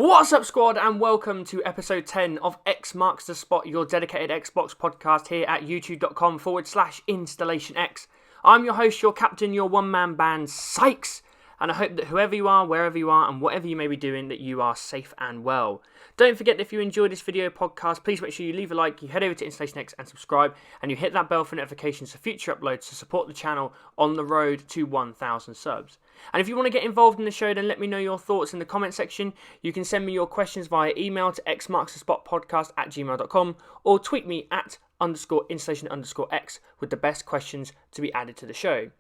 What's up, squad, and welcome to episode 10 of X Marks the Spot, your dedicated Xbox podcast here at youtube.com/InstallationX. I'm your host, your captain, your one-man band, Sykes, and I hope that whoever you are, wherever you are, and whatever you may be doing, that you are safe and well. Don't forget that if you enjoyed this video podcast, please make sure you leave a like, you head over to InstallationX and subscribe, and you hit that bell for notifications for future uploads to support the channel on the road to 1,000 subs. And if you want to get involved in the show, then let me know your thoughts in the comment section. You can send me your questions via email to xmarksthespotpodcast@gmail.com or tweet me at _installation_x with the best questions to be added to the show.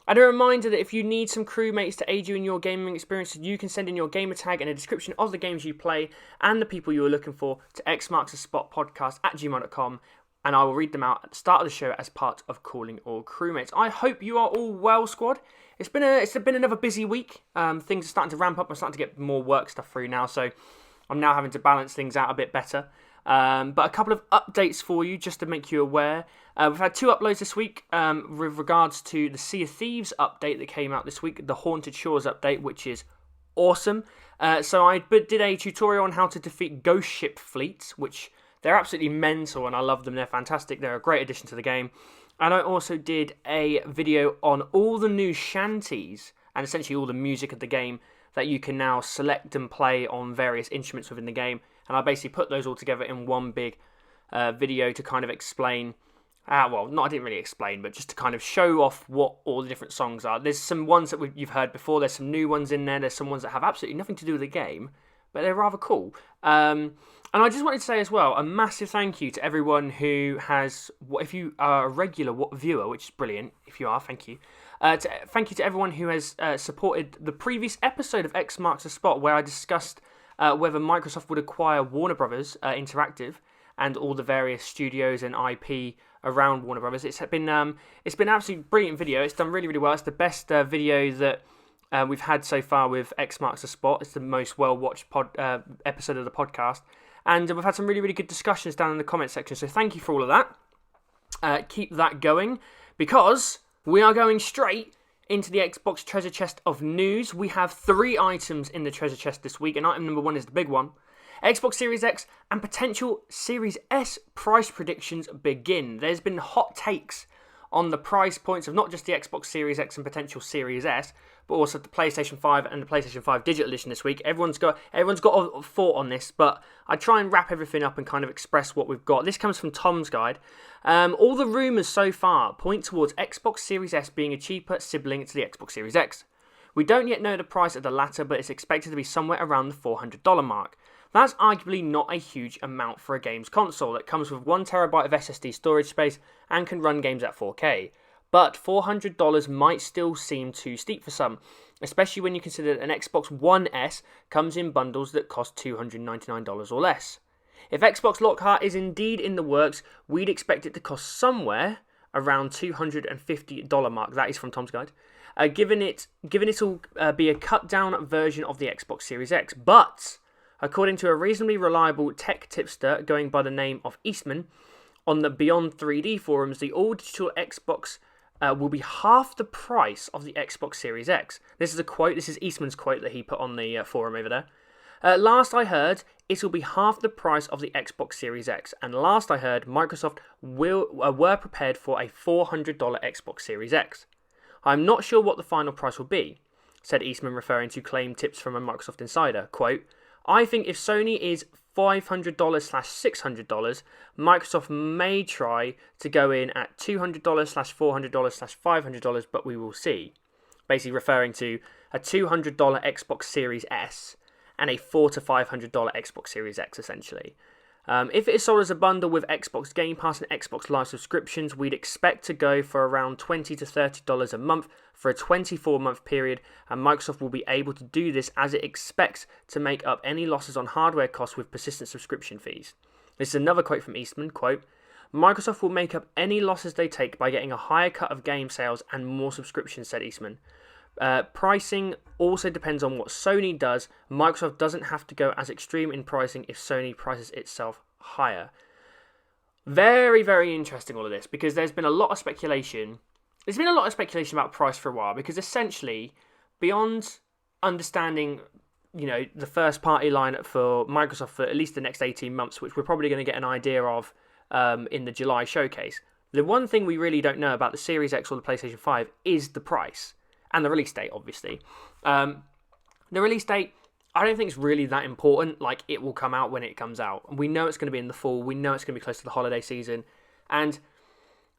And a reminder that if you need some crewmates to aid you in your gaming experience, you can send in your gamer tag and a description of the games you play and the people you are looking for to xmarksthespotpodcast@gmail.com, and I will read them out at the start of the show as part of calling all crewmates. I hope you are all well, squad. It's been another busy week. Things are starting to ramp up. I'm starting to get more work stuff through now, so I'm now having to balance things out a bit better. But a couple of updates for you, just to make you aware. We've had 2 uploads this week with regards to the Sea of Thieves update that came out this week, the Haunted Shores update, which is awesome. So I did a tutorial on how to defeat ghost ship fleets, which they're absolutely mental, and I love them. They're fantastic. They're a great addition to the game. And I also did a video on all the new shanties and essentially all the music of the game that you can now select and play on various instruments within the game. And I basically put those all together in one big video to kind of explain, I didn't really explain, but just to kind of show off what all the different songs are. There's some ones that you've heard before, there's some new ones in there, there's some ones that have absolutely nothing to do with the game, but they're rather cool. And I just wanted to say as well, a massive thank you to everyone who has, if you are a regular viewer, which is brilliant, if you are, thank you. Thank you to everyone who has supported the previous episode of X Marks the Spot, where I discussed whether Microsoft would acquire Warner Brothers Interactive and all the various studios and IP around Warner Brothers. It's been an absolutely brilliant video. It's done really, really well. It's the best video that we've had so far with X Marks the Spot. It's the most well-watched episode of the podcast. And we've had some really, really good discussions down in the comment section. So thank you for all of that. Keep that going, because we are going straight into the Xbox treasure chest of news. We have 3 items in the treasure chest this week, and item number 1 is the big one. Xbox Series X and potential Series S price predictions begin. There's been hot takes on the price points of not just the Xbox Series X and potential Series S, but also the PlayStation 5 and the PlayStation 5 Digital Edition this week. Everyone's got a thought on this, but I try and wrap everything up and kind of express what we've got. This comes from Tom's Guide. All the rumours so far point towards Xbox Series S being a cheaper sibling to the Xbox Series X. We don't yet know the price of the latter, but it's expected to be somewhere around the $400 mark. That's arguably not a huge amount for a games console that comes with 1TB of SSD storage space and can run games at 4K. But $400 might still seem too steep for some, especially when you consider that an Xbox One S comes in bundles that cost $299 or less. If Xbox Lockhart is indeed in the works, we'd expect it to cost somewhere around $250 mark. That is from Tom's Guide. Given it'll be a cut down version of the Xbox Series X, but according to a reasonably reliable tech tipster going by the name of Eastman on the Beyond 3D forums, the all-digital Xbox will be half the price of the Xbox Series X. This is a quote. This is Eastman's quote that he put on the forum over there. Last I heard, it will be half the price of the Xbox Series X. And last I heard, Microsoft were prepared for a $400 Xbox Series X. I'm not sure what the final price will be, said Eastman, referring to claimed tips from a Microsoft insider. Quote, I think if Sony is $500/$600, Microsoft may try to go in at $200/$400/$500, but we will see. Basically referring to a $200 Xbox Series S and a $400 to $500 Xbox Series X, essentially. If it is sold as a bundle with Xbox Game Pass and Xbox Live subscriptions, we'd expect to go for around $20 to $30 a month for a 24-month period, and Microsoft will be able to do this as it expects to make up any losses on hardware costs with persistent subscription fees. This is another quote from Eastman, quote, Microsoft will make up any losses they take by getting a higher cut of game sales and more subscriptions, said Eastman. Pricing also depends on what Sony does. Microsoft doesn't have to go as extreme in pricing if Sony prices itself higher. Very, very interesting all of this, because there's been a lot of speculation. There's been a lot of speculation about price for a while, because essentially, beyond understanding the first party lineup for Microsoft for at least the next 18 months, which we're probably going to get an idea of in the July showcase. The one thing we really don't know about the Series X or the PlayStation 5 is the price and the release date, obviously. The release date, I don't think it's really that important. Like, it will come out when it comes out. We know it's going to be in the fall. We know it's going to be close to the holiday season. And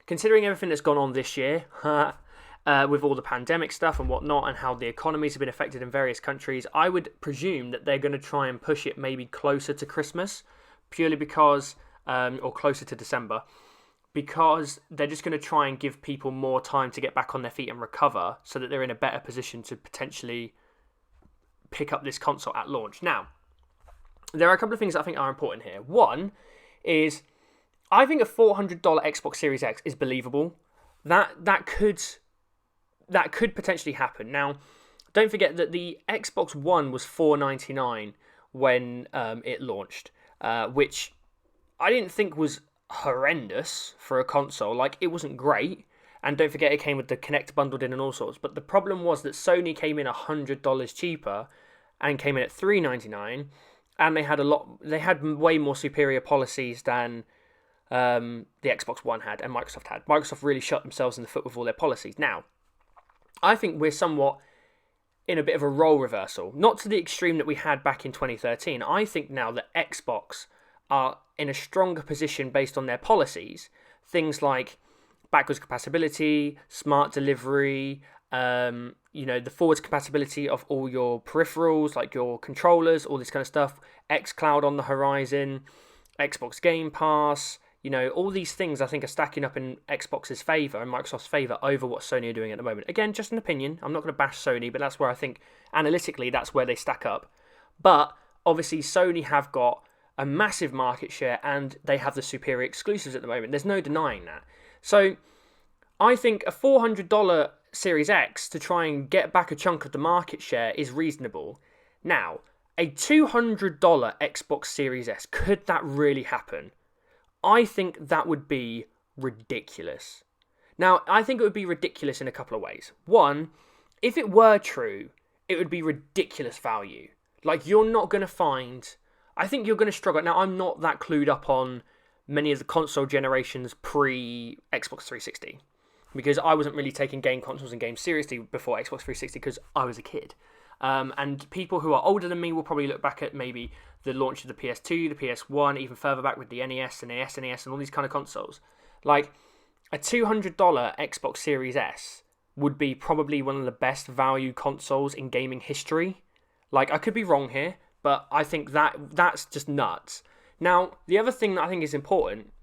considering everything that's gone on this year, with all the pandemic stuff and whatnot, and how the economies have been affected in various countries, I would presume that they're going to try and push it maybe closer to Christmas, purely because, or closer to December, because they're just going to try and give people more time to get back on their feet and recover, so that they're in a better position to potentially pick up this console at launch. Now, there are a couple of things that I think are important here. One is, I think a $400 Xbox Series X is believable. That could potentially happen. Now, don't forget that the Xbox One was $499 when it launched, which I didn't think was horrendous for a console. Like, it wasn't great. And don't forget, it came with the Kinect bundled in and all sorts. But the problem was that Sony came in $100 cheaper and came in at $399, and they had way more superior policies than the Xbox One had and Microsoft had. Microsoft really shot themselves in the foot with all their policies. Now, I think we're somewhat in a bit of a role reversal, not to the extreme that we had back in 2013. I think now that Xbox are in a stronger position based on their policies, things like backwards compatibility, smart delivery, the forwards compatibility of all your peripherals, like your controllers, all this kind of stuff, xCloud on the horizon, Xbox Game Pass, all these things I think are stacking up in Xbox's favour and Microsoft's favour over what Sony are doing at the moment. Again, just an opinion. I'm not going to bash Sony, but that's where I think, analytically, that's where they stack up. But, obviously, Sony have got a massive market share and they have the superior exclusives at the moment. There's no denying that. So, I think a $400 Series X to try and get back a chunk of the market share is reasonable. Now, a $200 Xbox Series S, could that really happen? I think that would be ridiculous. Now, I think it would be ridiculous in a couple of ways. One, if it were true, it would be ridiculous value. Like, you're not going to find... I think you're going to struggle. Now, I'm not that clued up on many of the console generations pre-Xbox 360, because I wasn't really taking game consoles and games seriously before Xbox 360 because I was a kid. And people who are older than me will probably look back at maybe the launch of the PS2, the PS1, even further back with the NES and the SNES and all these kind of consoles. Like, a $200 Xbox Series S would be probably one of the best value consoles in gaming history. Like, I could be wrong here, but I think that's just nuts. Now, the other thing that I think is important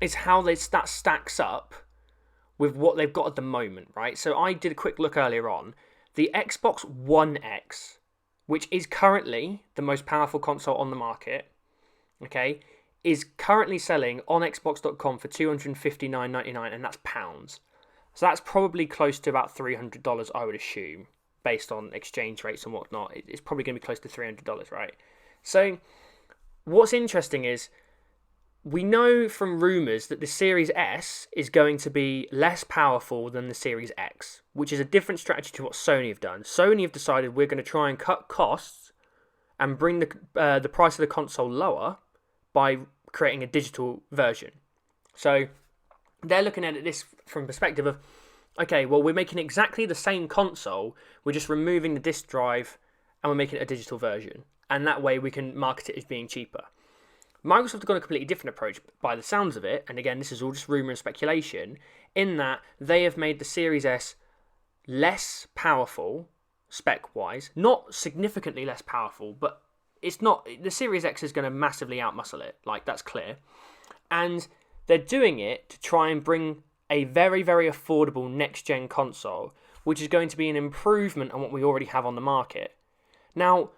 is how that stacks up with what they've got at the moment, right? So I did a quick look earlier on. The Xbox One X, which is currently the most powerful console on the market, okay, is currently selling on Xbox.com for $259.99, and that's pounds. So that's probably close to about $300, I would assume, based on exchange rates and whatnot. It's probably going to be close to $300, right? So what's interesting is, we know from rumours that the Series S is going to be less powerful than the Series X, which is a different strategy to what Sony have done. Sony have decided we're going to try and cut costs and bring the price of the console lower by creating a digital version. So they're looking at this from the perspective of, okay, well, we're making exactly the same console, we're just removing the disc drive and we're making it a digital version. And that way we can market it as being cheaper. Microsoft have got a completely different approach by the sounds of it, and again, this is all just rumour and speculation, in that they have made the Series S less powerful, spec-wise, not significantly less powerful, but it's not, the Series X is going to massively outmuscle it, like, that's clear, and they're doing it to try and bring a very, very affordable next-gen console, which is going to be an improvement on what we already have on the market. Now,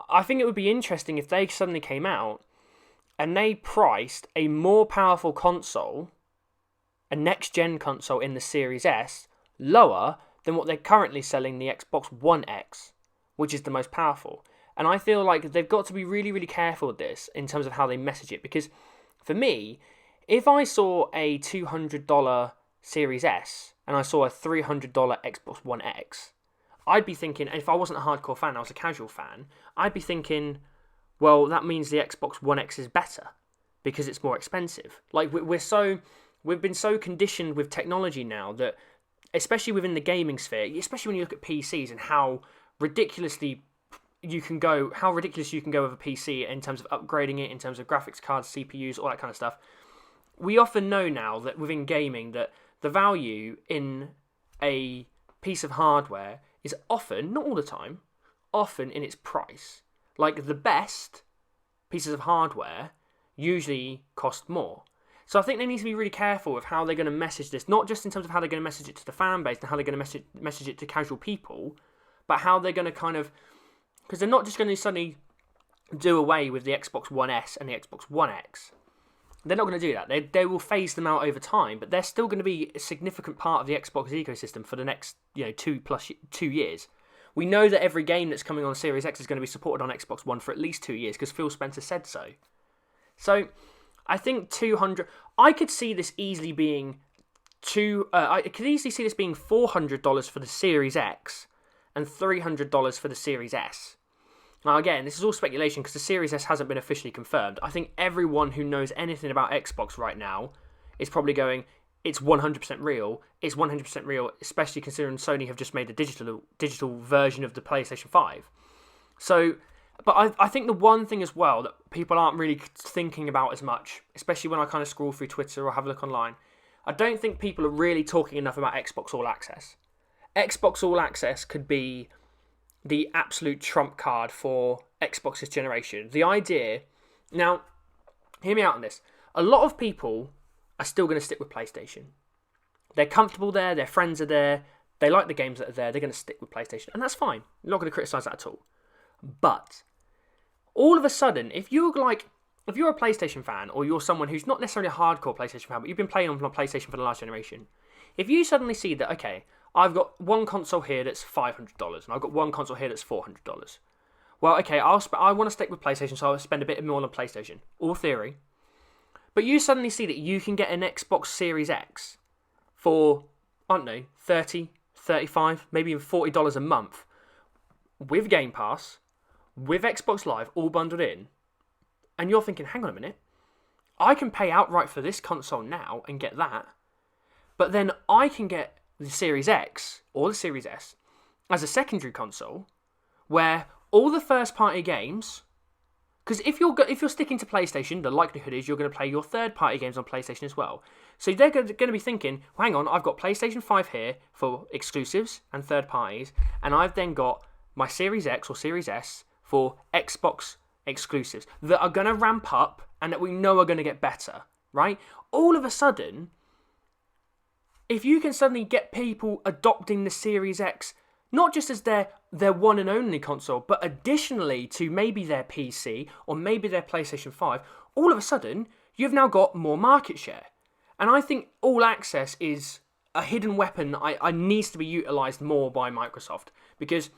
I think it would be interesting if they suddenly came out and they priced a more powerful console, a next-gen console in the Series S, lower than what they're currently selling the Xbox One X, which is the most powerful. And I feel like they've got to be really, really careful with this in terms of how they message it, because for me, if I saw a $200 Series S and I saw a $300 Xbox One X, I'd be thinking, if I wasn't a hardcore fan, I was a casual fan, I'd be thinking, well, that means the Xbox One X is better because it's more expensive. Like, we've been so conditioned with technology now that, especially within the gaming sphere, especially when you look at PCs and how ridiculous you can go with a PC in terms of upgrading it, in terms of graphics cards, CPUs, all that kind of stuff. We often know now that within gaming that the value in a piece of hardware is often, not all the time, often in its price. Like, the best pieces of hardware usually cost more. So I think they need to be really careful with how they're going to message this, not just in terms of how they're going to message it to the fan base and how they're going to message it to casual people, but how they're going to kind of... Because they're not just going to suddenly do away with the Xbox One S and the Xbox One X. They're not going to do that. They will phase them out over time, but they're still going to be a significant part of the Xbox ecosystem for the next 2 years. We know that every game that's coming on Series X is going to be supported on Xbox One for at least 2 years because Phil Spencer said so. So I think 200. I could see this easily being I could easily see this being $400 for the Series X and $300 for the Series S. Now, again, this is all speculation because the Series S hasn't been officially confirmed. I think everyone who knows anything about Xbox right now is probably going, it's 100% real. It's 100% real, especially considering Sony have just made a digital version of the PlayStation 5. So, but I think the one thing as well that people aren't really thinking about as much, especially when I kind of scroll through Twitter or have a look online, I don't think people are really talking enough about Xbox All Access. Xbox All Access could be the absolute trump card for Xbox this generation. The idea... Now, hear me out on this. A lot of people are still going to stick with PlayStation. They're comfortable there, their friends are there, they like the games that are there, they're going to stick with PlayStation. And that's fine. I'm not going to criticise that at all. But, all of a sudden, if you're a PlayStation fan, or you're someone who's not necessarily a hardcore PlayStation fan, but you've been playing on PlayStation for the last generation, if you suddenly see that, okay, I've got one console here that's $500, and I've got one console here that's $400. Well, okay, I want to stick with PlayStation, so I'll spend a bit more on PlayStation. All theory. But you suddenly see that you can get an Xbox Series X for, I don't know, $30, $35, maybe even $40 a month, with Game Pass, with Xbox Live, all bundled in, and you're thinking, hang on a minute, I can pay outright for this console now and get that, but then I can get the Series X or the Series S as a secondary console where all the first-party games... Because if you're sticking to PlayStation, the likelihood is you're going to play your third-party games on PlayStation as well. So they're going to be thinking, well, hang on, I've got PlayStation 5 here for exclusives and third parties, and I've then got my Series X or Series S for Xbox exclusives that are going to ramp up and that we know are going to get better, right? All of a sudden, if you can suddenly get people adopting the Series X, not just as their one and only console, but additionally to maybe their PC or maybe their PlayStation 5, all of a sudden, you've now got more market share. And I think All Access is a hidden weapon I needs to be utilised more by Microsoft. Because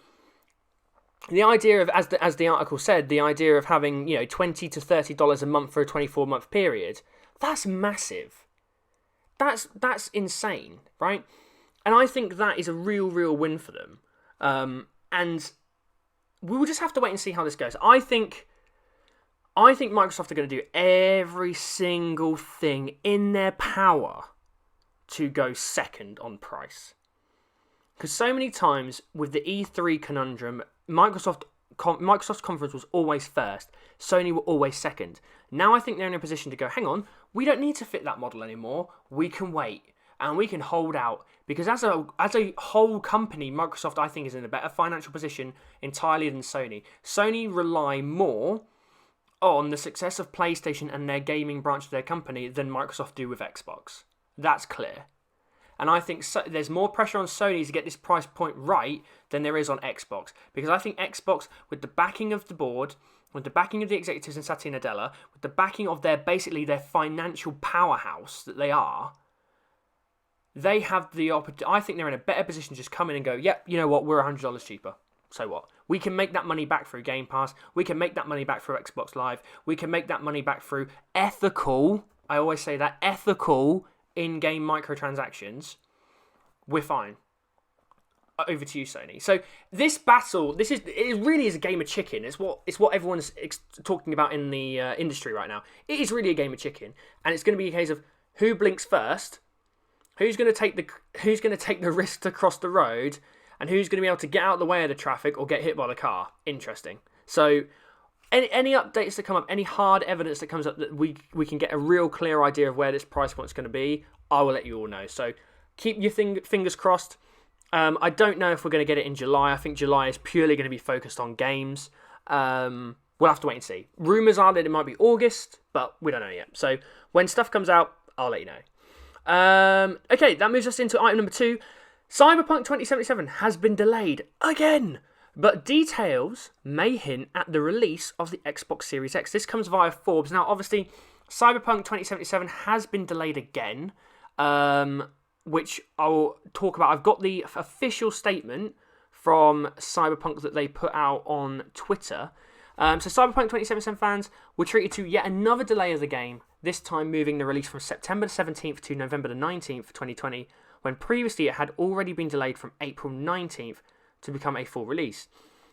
the idea of, as the article said, the idea of having, $20 to $30 a month for a 24-month period, that's massive. That's insane, right? And I think that is a real win for them. And we will just have to wait and see how this goes. I think Microsoft are going to do every single thing in their power to go second on price. Because so many times with the E3 conundrum, Microsoft's conference was always first. Sony were always second. Now I think they're in a position to go, hang on, we don't need to fit that model anymore. We can wait. And we can hold out. Because as a whole company, Microsoft, I think, is in a better financial position entirely than Sony. Sony rely more on the success of PlayStation and their gaming branch of their company than Microsoft do with Xbox. That's clear. And I think there's more pressure on Sony to get this price point right than there is on Xbox. Because I think Xbox, with the backing of the board, with the backing of the executives in Satya Nadella, with the backing of their financial powerhouse that they are, they have the opportunity. I think they're in a better position to just come in and go, yep, you know what, we're $100 cheaper. So what? We can make that money back through Game Pass. We can make that money back through Xbox Live. We can make that money back through ethical, I always say that, ethical in-game microtransactions. We're fine. over to you, Sony. So this battle, it really is a game of chicken. It's what everyone's talking about in the industry right now. It is really a game of chicken, and it's going to be a case of who blinks first, who's going to take the risk to cross the road, and who's going to be able to get out of the way of the traffic or get hit by the car. Interesting. So any updates that come up, any hard evidence that comes up that we can get a real clear idea of where this price point's going to be, I will let you all know. So keep your fingers crossed. I don't know if we're going to get it in July. I think July is purely going to be focused on games. We'll have to wait and see. Rumours are that it might be August, but we don't know yet. So when stuff comes out, I'll let you know. Okay, that moves us into item number 2. Cyberpunk 2077 has been delayed again, but details may hint at the release of the Xbox Series X. This comes via Forbes. Now, obviously, Cyberpunk 2077 has been delayed again, which I'll talk about. I've got the official statement from Cyberpunk that they put out on Twitter. So Cyberpunk 2077 fans were treated to yet another delay of the game, this time moving the release from September the 17th to November the 19th, 2020, when previously it had already been delayed from April 19th to become a full release.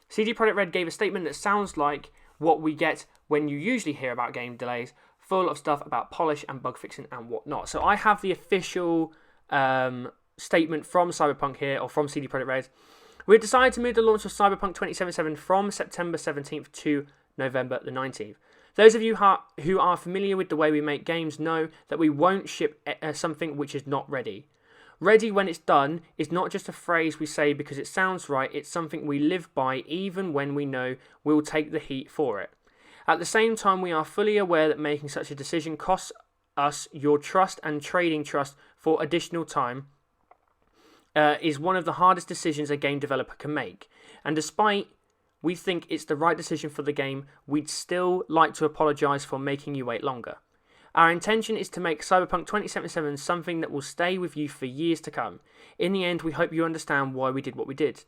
CD Projekt Red gave a statement that sounds like what we get when you usually hear about game delays, full of stuff about polish and bug fixing and whatnot. So I have the official statement from Cyberpunk here, or from CD Projekt Red. We've decided to move the launch of Cyberpunk 2077 from September 17th to November the 19th. Those of you who are familiar with the way we make games know that we won't ship something which is not ready. Ready when it's done is not just a phrase we say because it sounds right, it's something we live by even when we know we'll take the heat for it. At the same time, we are fully aware that making such a decision costs us your trust and trading trust for additional time is one of the hardest decisions a game developer can make. And despite we think it's the right decision for the game, we'd still like to apologise for making you wait longer. Our intention is to make Cyberpunk 2077 something that will stay with you for years to come. In the end, we hope you understand why we did what we did.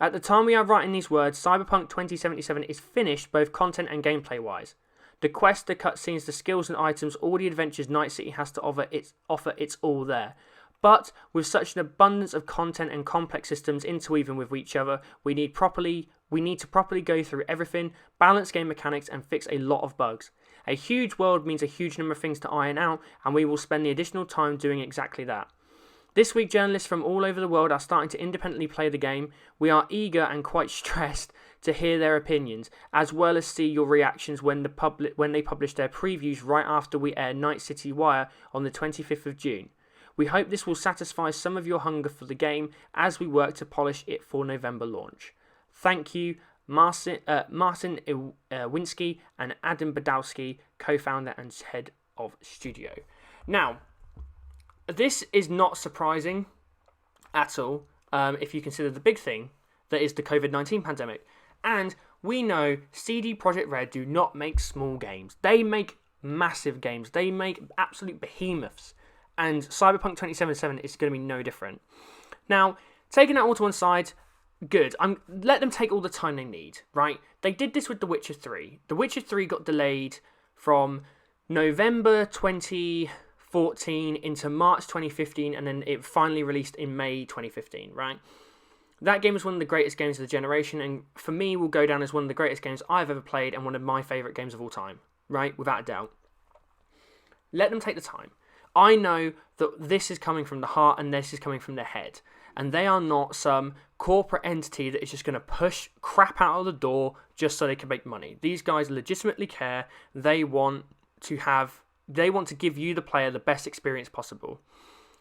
At the time we are writing these words, Cyberpunk 2077 is finished both content and gameplay wise. The quest, the cutscenes, the skills and items, all the adventures Night City has to offer, it's all there. But with such an abundance of content and complex systems interweaving with each other, we need to properly go through everything, balance game mechanics and fix a lot of bugs. A huge world means a huge number of things to iron out, and we will spend the additional time doing exactly that. This week, journalists from all over the world are starting to independently play the game. We are eager and quite stressed to hear their opinions, as well as see your reactions when they publish their previews right after we air Night City Wire on the 25th of June. We hope this will satisfy some of your hunger for the game as we work to polish it for November launch. Thank you, Marcin Iwinski and Adam Badowski, co-founder and head of studio. Now, this is not surprising at all if you consider the big thing that is the COVID-19 pandemic. And we know CD Projekt Red do not make small games. They make massive games. They make absolute behemoths. And Cyberpunk 2077 is going to be no different. Now, taking that all to one side, good. Let them take all the time they need, right? They did this with The Witcher 3. The Witcher 3 got delayed from November 2014 into March 2015, and then it finally released in May 2015, right? That game was one of the greatest games of the generation, and for me will go down as one of the greatest games I've ever played and one of my favourite games of all time, right? Without a doubt. Let them take the time. I know that this is coming from the heart and this is coming from their head. And they are not some corporate entity that is just going to push crap out of the door just so they can make money. These guys legitimately care. They want to give you, the player, the best experience possible.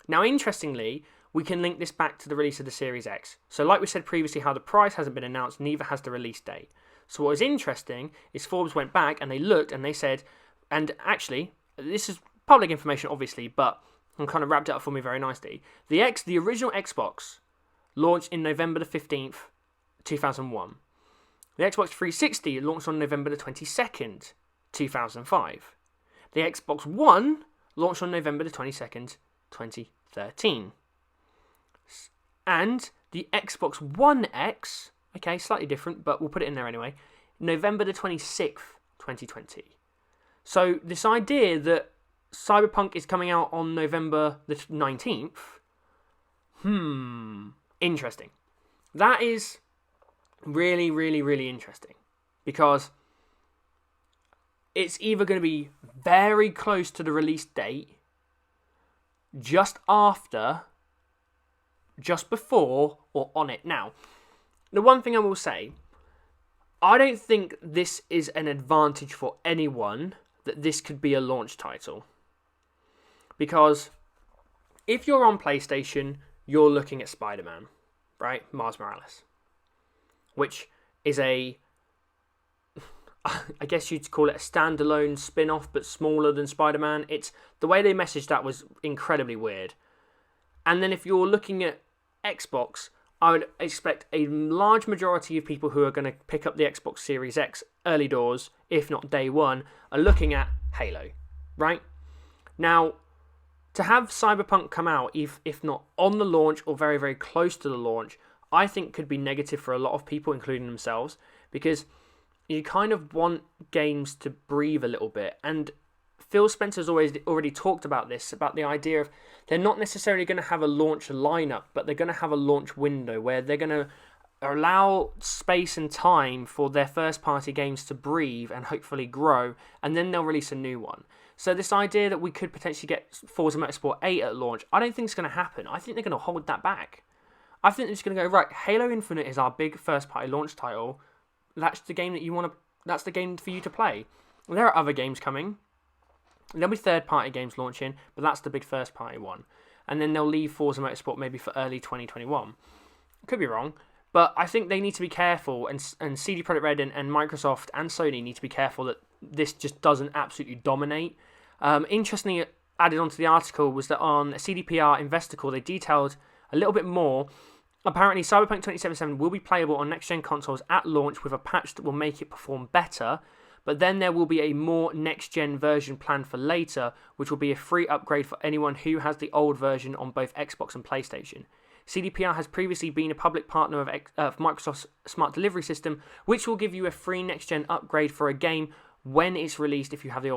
Now, interestingly, we can link this back to the release of the Series X. So like we said previously, how the price hasn't been announced, neither has the release date. So what is interesting is Forbes went back and they looked and they said, and actually, this is public information, obviously, but and kind of wrapped it up for me very nicely. The original Xbox launched in November the 15th, 2001. The Xbox 360 launched on November the 22nd, 2005. The Xbox One launched on November the 22nd, 2013. And the Xbox One X, okay, slightly different, but we'll put it in there anyway, November the 26th, 2020. So this idea that Cyberpunk is coming out on November the 19th. Interesting. That is really, really, really interesting, because it's either going to be very close to the release date, just after, just before, or on it. Now, the one thing I will say, I don't think this is an advantage for anyone that this could be a launch title. Because if you're on PlayStation, you're looking at Spider-Man, right? Miles Morales. Which is I guess you'd call it a standalone spin-off, but smaller than Spider-Man. The way they messaged that was incredibly weird. And then if you're looking at Xbox, I would expect a large majority of people who are going to pick up the Xbox Series X early doors, if not day one, are looking at Halo, right? Now, to have Cyberpunk come out, if not on the launch or very, very close to the launch, I think could be negative for a lot of people, including themselves, because you kind of want games to breathe a little bit. And Phil Spencer's already talked about this, about the idea of they're not necessarily going to have a launch lineup, but they're going to have a launch window where they're going to allow space and time for their first-party games to breathe and hopefully grow, and then they'll release a new one. So this idea that we could potentially get Forza Motorsport 8 at launch, I don't think it's going to happen. I think they're going to hold that back. I think they're just going to go, right, Halo Infinite is our big first-party launch title. That's the game that you want to. That's the game for you to play. There are other games coming. There'll be third-party games launching, but that's the big first-party one. And then they'll leave Forza Motorsport maybe for early 2021. Could be wrong, but I think they need to be careful, and CD Projekt Red and Microsoft and Sony need to be careful that this just doesn't absolutely dominate. Interestingly, added onto the article was that on CDPR Investor Call, they detailed a little bit more. Apparently, Cyberpunk 2077 will be playable on next-gen consoles at launch with a patch that will make it perform better, but then there will be a more next-gen version planned for later, which will be a free upgrade for anyone who has the old version on both Xbox and PlayStation. CDPR has previously been a public partner of Microsoft's Smart Delivery System, which will give you a free next-gen upgrade for a game when it's released if you have the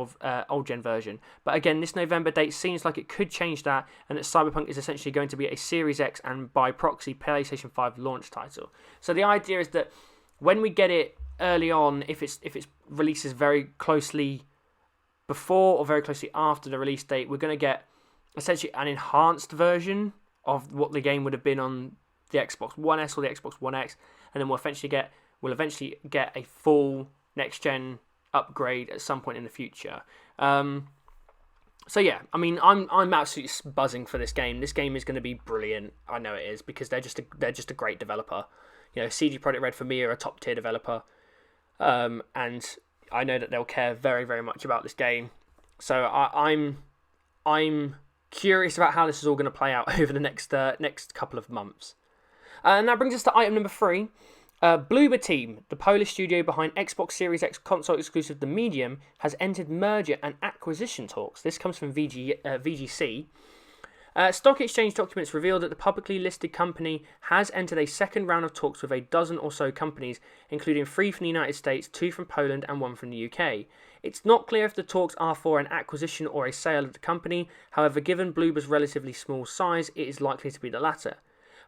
old-gen version. But again, this November date seems like it could change that, and that Cyberpunk is essentially going to be a Series X and by proxy PlayStation 5 launch title. So the idea is that when we get it early on, if it's releases very closely before or very closely after the release date, we're going to get essentially an enhanced version of what the game would have been on the Xbox One S or the Xbox One X, and then we'll eventually get a full next-gen upgrade at some point in the future. So yeah, I mean, I'm absolutely buzzing for this game. This game is going to be brilliant. I know it is, because they're just a great developer. You know, CD Projekt Red for me are a top tier developer, and I know that they'll care very, very much about this game. So I'm curious about how this is all going to play out over the next couple of months. And that brings us to item number 3. Bloober Team, the Polish studio behind Xbox Series X console exclusive The Medium, has entered merger and acquisition talks. This comes from VGC. Stock exchange documents reveal that the publicly listed company has entered a second round of talks with a dozen or so companies, including 3 from the United States, 2 from Poland and 1 from the UK. It's not clear if the talks are for an acquisition or a sale of the company. However, given Bloober's relatively small size, it is likely to be the latter.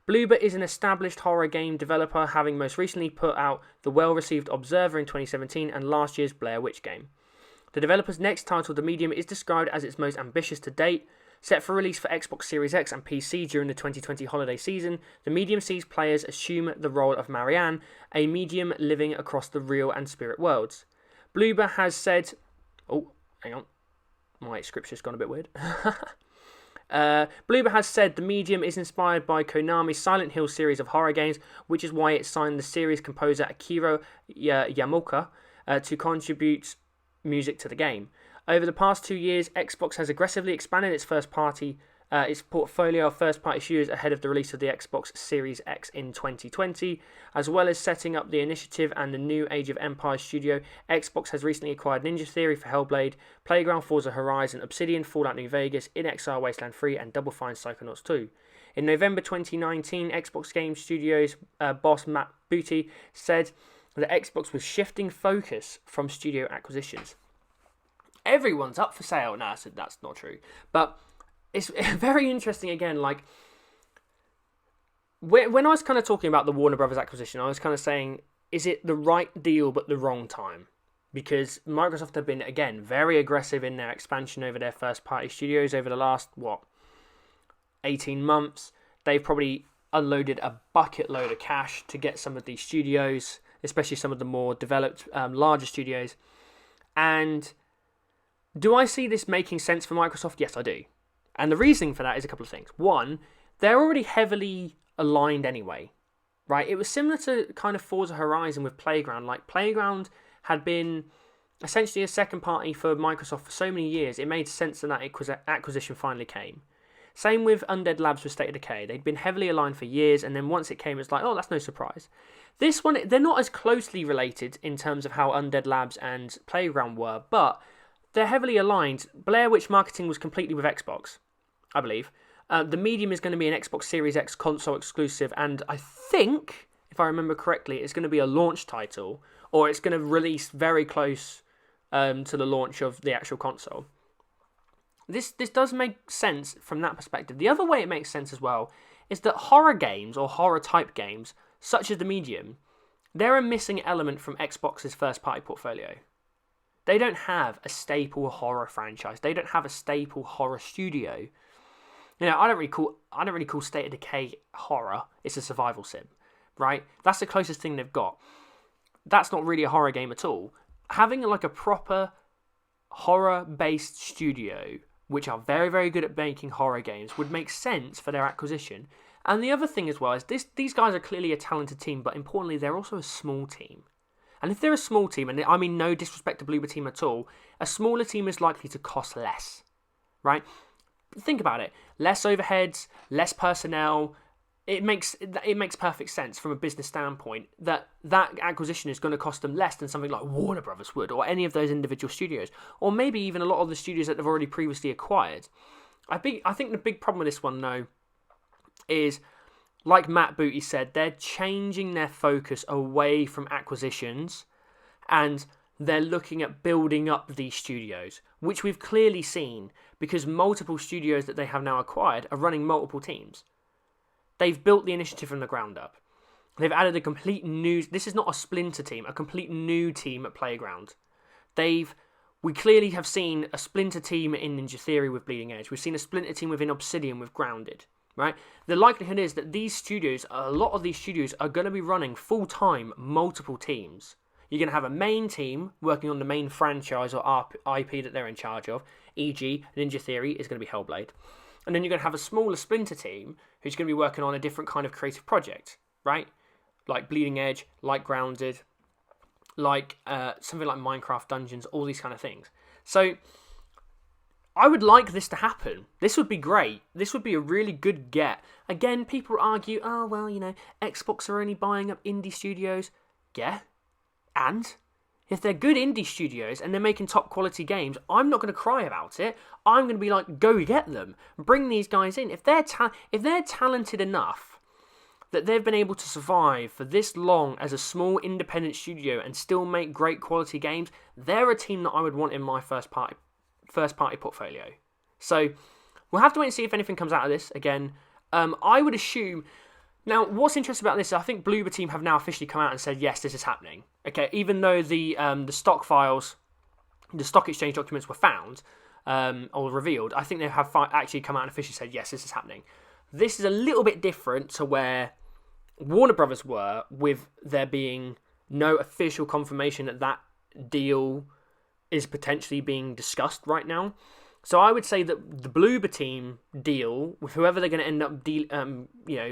Bloober is an established horror game developer, having most recently put out the well-received Observer in 2017 and last year's Blair Witch game. The developer's next title, The Medium, is described as its most ambitious to date. Set for release for Xbox Series X and PC during the 2020 holiday season, The Medium sees players assume the role of Marianne, a medium living across the real and spirit worlds. Bloober has said... Oh, hang on. My scripture's gone a bit weird. Bloober has said The Medium is inspired by Konami's Silent Hill series of horror games, which is why it signed the series composer Akira Yamaoka to contribute music to the game. Over the past 2 years, Xbox has aggressively expanded its portfolio of first-party shooters ahead of the release of the Xbox Series X in 2020. As well as setting up the Initiative and the new Age of Empires studio, Xbox has recently acquired Ninja Theory for Hellblade, Playground Forza Horizon, Obsidian, Fallout New Vegas, In Exile Wasteland 3, and Double Fine Psychonauts 2. In November 2019, Xbox Game Studios boss Matt Booty said that Xbox was shifting focus from studio acquisitions. Everyone's up for sale. No, I said that's not true. But it's very interesting again, like, when I was kind of talking about the Warner Brothers acquisition, I was kind of saying, is it the right deal but the wrong time? Because Microsoft have been, again, very aggressive in their expansion over their first-party studios over the last, 18 months. They've probably unloaded a bucket load of cash to get some of these studios, especially some of the more developed, larger studios. And do I see this making sense for Microsoft? Yes, I do. And the reasoning for that is a couple of things. One, they're already heavily aligned anyway, right? It was similar to kind of Forza Horizon with Playground. Like, Playground had been essentially a second party for Microsoft for so many years. It made sense that acquisition finally came. Same with Undead Labs with State of Decay. They'd been heavily aligned for years, and then once it came, it's like, oh, that's no surprise. This one, they're not as closely related in terms of how Undead Labs and Playground were, but they're heavily aligned. Blair Witch marketing was completely with Xbox, I believe. The Medium is going to be an Xbox Series X console exclusive, and I think, if I remember correctly, it's going to be a launch title, or it's going to release very close to the launch of the actual console. This does make sense from that perspective. The other way it makes sense as well is that horror games, or horror-type games, such as the Medium, they're a missing element from Xbox's first-party portfolio. They don't have a staple horror franchise. They don't have a staple horror studio. You know, I don't really call State of Decay horror. It's a survival sim, right? That's the closest thing they've got. That's not really a horror game at all. Having like a proper horror-based studio, which are very, very good at making horror games, would make sense for their acquisition. And the other thing as well is these guys are clearly a talented team, but importantly, they're also a small team. And if they're a small team, and I mean no disrespect to Bloober Team at all, a smaller team is likely to cost less, right? Think about it. Less overheads, less personnel. It makes perfect sense from a business standpoint that acquisition is going to cost them less than something like Warner Brothers would, or any of those individual studios, or maybe even a lot of the studios that they've already previously acquired. I think the big problem with this one, though, is, like Matt Booty said, they're changing their focus away from acquisitions, and they're looking at building up these studios, which we've clearly seen because multiple studios that they have now acquired are running multiple teams. They've built the initiative from the ground up. They've added a complete new... This is not a splinter team, a complete new team at Playground. We clearly have seen a splinter team in Ninja Theory with Bleeding Edge. We've seen a splinter team within Obsidian with Grounded, right? The likelihood is that a lot of these studios are going to be running full-time multiple teams. You're going to have a main team working on the main franchise or IP that they're in charge of, e.g. Ninja Theory is going to be Hellblade. And then you're going to have a smaller splinter team who's going to be working on a different kind of creative project, right? Like Bleeding Edge, like Grounded, like something like Minecraft Dungeons, all these kind of things. So I would like this to happen. This would be great. This would be a really good get. Again, people argue, oh, well, you know, Xbox are only buying up indie studios. Yeah, and if they're good indie studios and they're making top quality games, I'm not going to cry about it. I'm going to be like, go get them. Bring these guys in. If they're talented enough that they've been able to survive for this long as a small independent studio and still make great quality games, they're a team that I would want in my first party portfolio. So we'll have to wait and see if anything comes out of this. Again, I would assume... Now, what's interesting about this, I think Bloober Team have now officially come out and said, yes, this is happening. Okay, even though the stock files, the stock exchange documents were found or revealed, I think they have actually come out and officially said, yes, this is happening. This is a little bit different to where Warner Brothers were, with there being no official confirmation that deal is potentially being discussed right now. So I would say that the Bloober Team deal, with whoever they're going to end up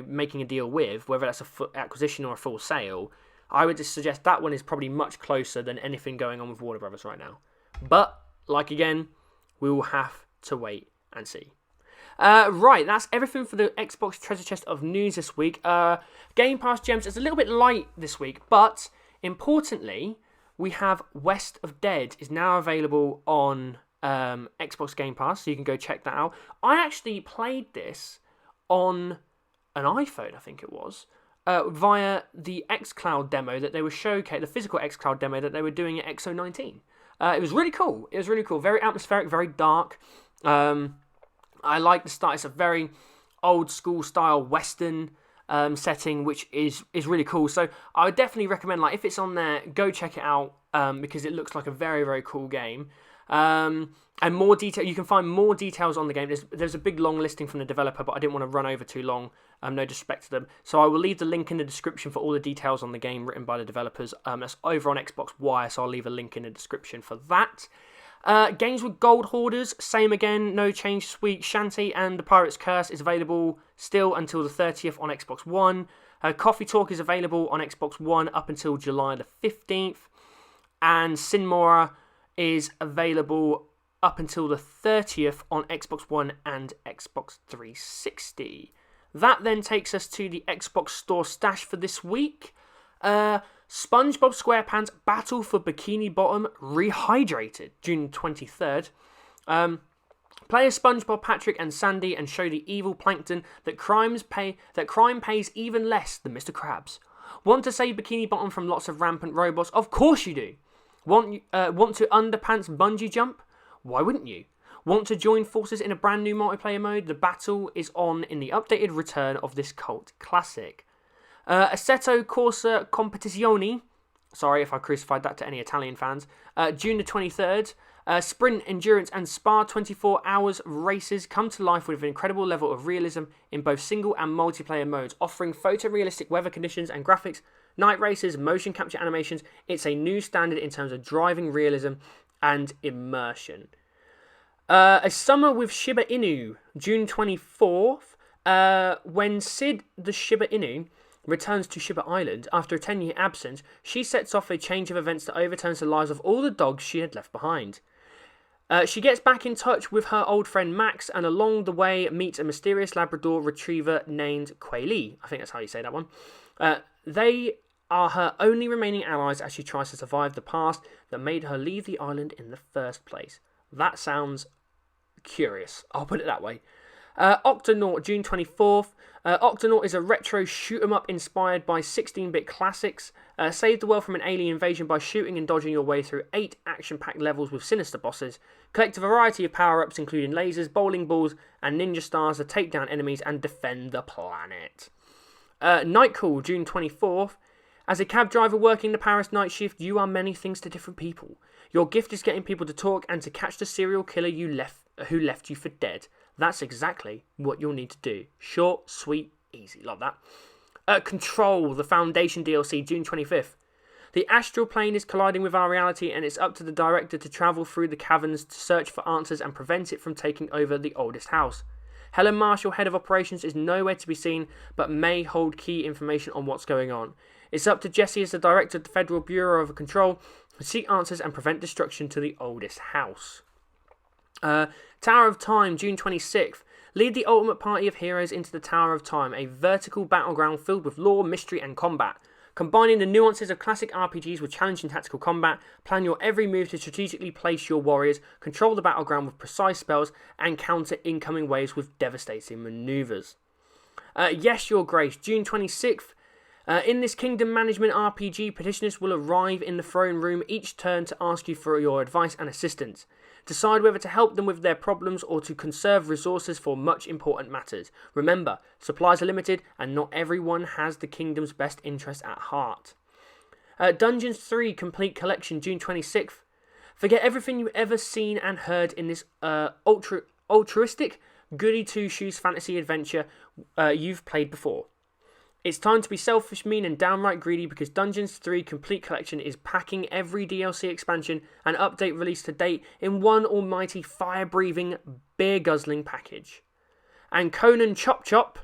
making a deal with, whether that's a acquisition or a full sale, I would just suggest that one is probably much closer than anything going on with Warner Brothers right now. But, like again, we will have to wait and see. Right, that's everything for the Xbox Treasure Chest of news this week. Game Pass Gems is a little bit light this week, but importantly, we have West of Dead is now available on Xbox Game Pass, so you can go check that out. I actually played this on an iPhone, I think it was, via the xCloud demo that they were showcasing, the physical xCloud demo that they were doing at XO19. It was really cool. Very atmospheric, very dark. I like the style. It's a very old school style Western. setting, which is really cool. So I would definitely recommend, like, if it's on there, go check it out, because it looks like a very, very cool game. And more detail, you can find more details on the game. There's a big long listing from the developer, but I didn't want to run over too long. No disrespect to them. So I will leave the link in the description for all the details on the game written by the developers. That's over on Xbox Wire, so I'll leave a link in the description for that. Games with gold hoarders, same again, no change this week. Shanty and the Pirate's Curse is available still until the 30th on Xbox One. Coffee Talk is available on Xbox One up until July the 15th. And Sinmora is available up until the 30th on Xbox One and Xbox 360. That then takes us to the Xbox Store stash for this week. Spongebob SquarePants Battle for Bikini Bottom Rehydrated, June 23rd. Play as SpongeBob, Patrick and Sandy and show the evil plankton that crime pays even less than Mr. Krabs. Want to save Bikini Bottom from lots of rampant robots? Of course you do. Want to underpants bungee jump? Why wouldn't you? Want to join forces in a brand new multiplayer mode? The battle is on in the updated return of this cult classic. Assetto Corsa Competizione, sorry if I crucified that to any Italian fans, June the 23rd. Sprint, endurance and Spa 24 hours races come to life with an incredible level of realism in both single and multiplayer modes, offering photorealistic weather conditions and graphics, night races, motion capture animations. It's a new standard in terms of driving realism and immersion. A Summer with Shiba Inu, June 24th. When Sid the Shiba Inu returns to Shiba Island after a 10-year absence, she sets off a change of events that overturns the lives of all the dogs she had left behind. She gets back in touch with her old friend Max and along the way meets a mysterious Labrador retriever named Quayle. I think that's how you say that one. They are her only remaining allies as she tries to survive the past that made her leave the island in the first place. That sounds curious, I'll put it that way. Octonaut, June 24th. Octonaut is a retro shoot-'em-up inspired by 16-bit classics. Save the world from an alien invasion by shooting and dodging your way through 8 action-packed levels with sinister bosses. Collect a variety of power-ups including lasers, bowling balls and ninja stars to take down enemies and defend the planet. Nightcall, June 24th. As a cab driver working the Paris night shift, you are many things to different people. Your gift is getting people to talk and to catch the serial killer who left you for dead. That's exactly what you'll need to do. Short, sweet, easy. Love that. Control, the Foundation DLC, June 25th. The astral plane is colliding with our reality and it's up to the director to travel through the caverns to search for answers and prevent it from taking over the oldest house. Helen Marshall, head of operations, is nowhere to be seen but may hold key information on what's going on. It's up to Jesse as the director of the Federal Bureau of Control to seek answers and prevent destruction to the oldest house. Tower of Time, June 26th. Lead the ultimate party of heroes into the Tower of Time, a vertical battleground filled with lore, mystery and combat. Combining the nuances of classic RPGs with challenging tactical combat, plan your every move to strategically place your warriors, control the battleground with precise spells, and counter incoming waves with devastating maneuvers. Yes, Your Grace, June 26th. In this kingdom management RPG, petitioners will arrive in the throne room each turn to ask you for your advice and assistance. Decide whether to help them with their problems or to conserve resources for much important matters. Remember, supplies are limited and not everyone has the kingdom's best interest at heart. Dungeons 3 Complete Collection, June 26th. Forget everything you've ever seen and heard in this altruistic, goody two-shoes fantasy adventure you've played before. It's time to be selfish, mean and downright greedy because Dungeons 3 Complete Collection is packing every DLC expansion and update released to date in one almighty fire-breathing, beer-guzzling package. And Conan Chop Chop,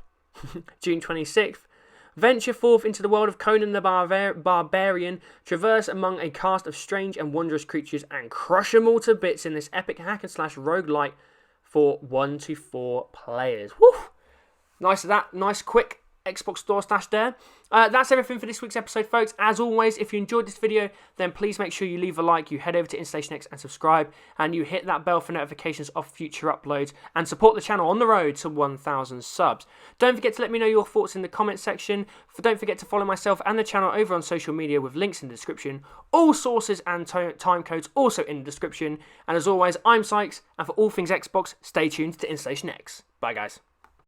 June 26th. Venture forth into the world of Conan the Barbarian, traverse among a cast of strange and wondrous creatures and crush them all to bits in this epic hack-and-slash roguelite for 1 to 4 players. Woo! Nice of that, nice quick Xbox Store stash there. That's everything for this week's episode, folks. As always, if you enjoyed this video, then please make sure you leave a like, you head over to InstallationX and subscribe, and you hit that bell for notifications of future uploads, and support the channel on the road to 1,000 subs. Don't forget to let me know your thoughts in the comments section. Don't forget to follow myself and the channel over on social media with links in the description. All sources and time codes also in the description. And as always, I'm Sykes, and for all things Xbox, stay tuned to InstallationX. Bye, guys.